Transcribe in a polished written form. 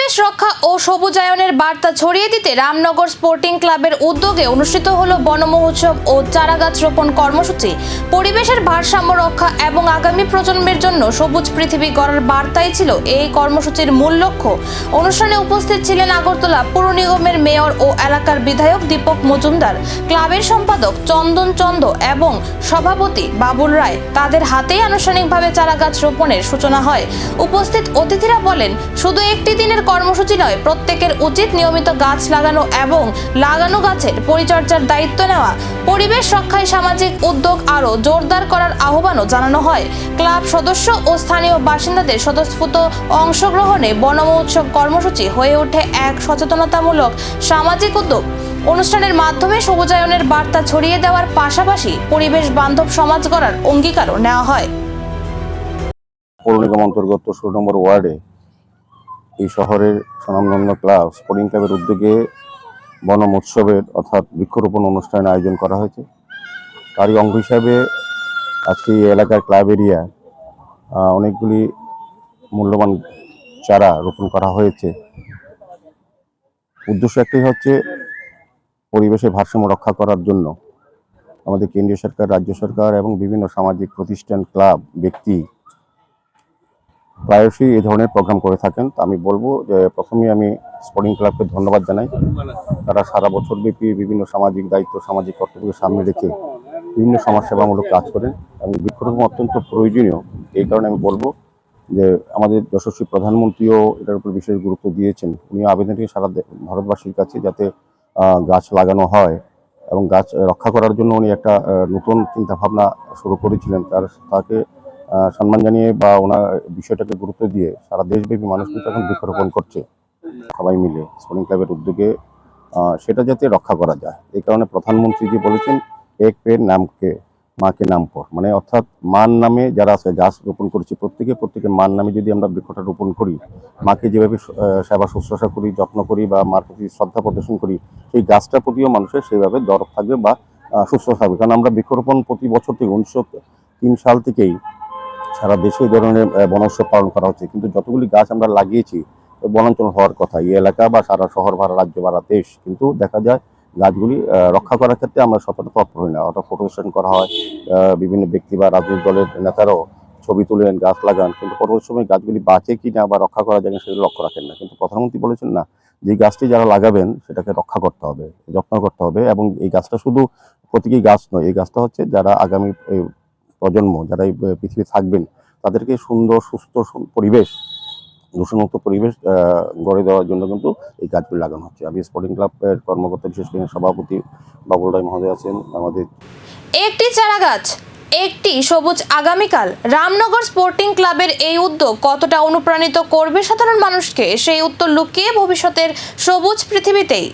পরিবেশ রক্ষা ও সবুজায়নের বার্তা ছড়িয়ে দিতে রামনগর স্পোর্টিং ক্লাবের উদ্যোগে অনুষ্ঠিত হলো বন মহোৎসব ও চারাগাছ রোপণ কর্মসূচি। পরিবেশের ভারসাম্য রক্ষা এবং আগামী প্রজন্মের জন্য সবুজ পৃথিবী গড়ার বার্তাই ছিল এই কর্মসূচির মূল লক্ষ্য। অনুষ্ঠানে উপস্থিত ছিলেন আগরতলা পুর নিগমের মেয়র ও এলাকার বিধায়ক দীপক মজুমদার, ক্লাবের সম্পাদক চন্দন চন্দ এবং সভাপতি বাবুল রায়। তাদের হাতেই আনুষ্ঠানিকভাবে চারাগাছ রোপণের সূচনা হয়। উপস্থিত অতিথিরা বলেন, শুধু একটি দিনের কর্মসূচি নয়, প্রত্যেকের উচিত নিয়মিত গাছ লাগানো এবং লাগানো গাছের পরিচর্যার দায়িত্ব নেওয়া। পরিবেশ রক্ষায় সামাজিক উদ্যোগ আরও জোরদার করার আহ্বানও জানানো হয়। ক্লাব সদস্য ও স্থানীয় বাসিন্দাদের স্বতঃস্ফূর্ত অংশগ্রহণে বন মহোৎসব কর্মসূচি হয়ে ওঠে এক সচেতনতামূলক সামাজিক উদ্যোগ। অনুষ্ঠানের মাধ্যমে সবুজায়নের বার্তা ছড়িয়ে দেওয়ার পাশাপাশি পরিবেশ বান্ধব সমাজ গড়ার অঙ্গীকারও নেওয়া হয়। পৌর নিগম অন্তর্গত 16 নম্বর ওয়ার্ডে এই শহরের স্বনামধন্য ক্লাব স্পোর্টিং ক্লাবের উদ্যোগে বন মহোৎসবের অর্থাৎ বৃক্ষরোপণ অনুষ্ঠানের আয়োজন করা হয়েছে। তারই অঙ্গ হিসাবে আজকে এই এলাকার ক্লাব এরিয়ায় অনেকগুলি মূল্যবান চারা রোপণ করা হয়েছে। উদ্দেশ্য একটাই হচ্ছে পরিবেশের ভারসাম্য রক্ষা করার জন্য আমাদের কেন্দ্রীয় সরকার, রাজ্য সরকার এবং বিভিন্ন সামাজিক প্রতিষ্ঠান, ক্লাব, ব্যক্তি প্রায়শই এই ধরনের প্রোগ্রাম করে থাকেন। তো আমি বলবো যে প্রথমে আমি স্পোর্টিং ক্লাবকে ধন্যবাদ জানাই। তারা সারা বছর ব্যাপী বিভিন্ন সামাজিক দায়িত্ব, সামাজিক কর্তব্যকে সামনে রেখে বিভিন্ন সমাজসেবামূলক কাজ করেন এবং বৃক্ষরোপণ অত্যন্ত প্রয়োজনীয়। এই কারণে আমি বলবো যে আমাদের যশস্বী প্রধানমন্ত্রীও এটার উপর বিশেষ গুরুত্ব দিয়েছেন। উনি আবেদনটি সারা ভারতবাসীর কাছে যাতে গাছ লাগানো হয় এবং গাছ রক্ষা করার জন্য উনি একটা নতুন চিন্তাভাবনা শুরু করেছিলেন। তাকে সম্মান জানিয়ে বা ওনার বিষয়টাকে গুরুত্ব দিয়ে সারা দেশব্যাপী মানুষ কিন্তু এখন বৃক্ষরোপণ করছে সবাই মিলে স্পোর্টিং ক্লাবের উদ্যোগে, সেটা যাতে রক্ষা করা যায়। এই কারণে প্রধানমন্ত্রী যে বলেছেন এক পেড় নামকে মাকে নাম পর, মানে অর্থাৎ মান নামে যারা আছে গাছ রোপণ করছি প্রত্যেকের মান নামে যদি আমরা বৃক্ষটা রোপণ করি, মাকে যেভাবে সেবা শুশ্রূষা করি, যত্ন করি বা মার প্রতি শ্রদ্ধা প্রদর্শন করি, সেই গাছটার প্রতিও মানুষের সেইভাবে দরদ থাকবে বা সুস্থ থাকবে। কারণ আমরা বৃক্ষরোপণ প্রতি বছর থেকে 1903 সাল থেকেই সারা দেশে এই ধরনের বনোৎসব পালন করা হচ্ছে, কিন্তু যতগুলি গাছ আমরা লাগিয়েছি বনাঞ্চল হওয়ার কথা এই এলাকা বা সারা শহর ভাড়া, রাজ্য ভাড়া, দেশ, কিন্তু দেখা যায় গাছগুলি রক্ষা করার ক্ষেত্রে আমরা সতর্ক তৎপর হই না। অর্থাৎ ফটো সেশন করা হয়, বিভিন্ন ব্যক্তি বা রাজনৈতিক দলের নেতারাও ছবি তুলেন, গাছ লাগান, কিন্তু পরবর্তী সময় গাছগুলি বাঁচে কি না বা রক্ষা করা যায় না সেগুলো লক্ষ্য রাখেন না। কিন্তু প্রধানমন্ত্রী বলেছেন না, যে গাছটি যারা লাগাবেন সেটাকে রক্ষা করতে হবে, যত্ন করতে হবে। এবং এই গাছটা শুধু প্রতীকী গাছ নয়, এই গাছটা হচ্ছে যারা আগামী প্রজন্ম, যারা এই পৃথিবী থাকবেন, তাদেরকে সুন্দর সুস্থ পরিবেশ, দূষণমুক্ত পরিবেশ গড়ে দেওয়ার জন্য কিন্তু এই গাছগুলি লাগানো হচ্ছে। আমি স্পোর্টিং ক্লাবের কর্মকর্তা, বিশেষ করে সভাপতি বাবুল রায় মহোদয় আছেন আমাদের। একটি চারাগাছ, একটি সবুজ আগামীকাল। রামনগর স্পোর্টিং ক্লাবের এই উদ্যোগ কতটা অনুপ্রাণিত করবে সাধারণ মানুষকে, সেই উত্তর লুকিয়ে ভবিষ্যতের সবুজ পৃথিবীতেই।